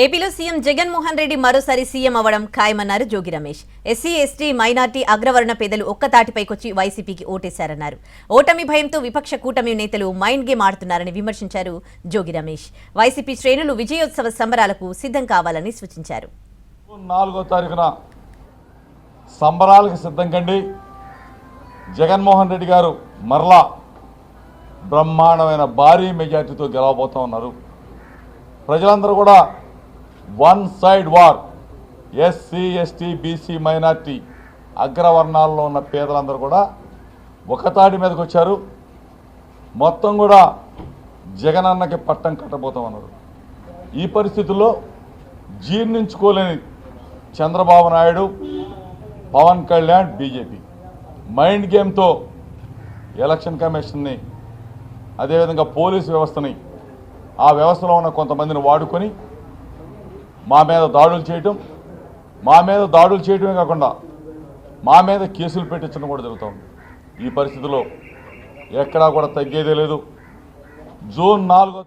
ఏపీలో సీఎం జగన్మోహన్ రెడ్డి మరోసారి సీఎం అవ్వడం ఖాయమన్నారు Jogi Ramesh. SC, ST, minority, అగ్రవర్ణ పేదలు ఒక్కతాటిపైకొచ్చి వైసీపీకి ఓటేశారన్నారు. ఓటమి భయంతో విపక్ష కూటమి నేతలు మైండ్ గేమ్ ఆడుతున్నారని విమర్శించారు జోగి రమేష్. వైసీపీ శ్రేణులు విజయోత్సవ సంబరాలకు సిద్ధం కావాలని సూచించారు. 4వ తారీఖున సంబరాలకు సిద్ధం కండి. జగన్మోహన్ రెడ్డి గారు మరలా బ్రహ్మాండమైన భారీ మెజార్టీతో గెలవబోతా ఉన్నారు. ప్రజలందరూ కూడా one side war. SC, ST, BC, minority, అగ్రవర్ణాల్లో ఉన్న పేదలందరూ కూడా ఒకతాటి మీదకి వచ్చారు. మొత్తం కూడా జగనన్నకి పట్టం కట్టబోతా ఉన్నారు. ఈ పరిస్థితుల్లో జీర్ణించుకోలేని చంద్రబాబు నాయుడు, పవన్ కళ్యాణ్, బీజేపీ మైండ్ గేమ్తో ఎలక్షన్ కమిషన్ని, అదేవిధంగా పోలీసు వ్యవస్థని, ఆ వ్యవస్థలో ఉన్న కొంతమందిని వాడుకొని మా మీద దాడులు చేయటమే కాకుండా మా మీద కేసులు పెట్టించడం కూడా జరుగుతుంది. ఈ పరిస్థితిలో ఎక్కడా కూడా తగ్గేదే లేదు. జూన్ 4వ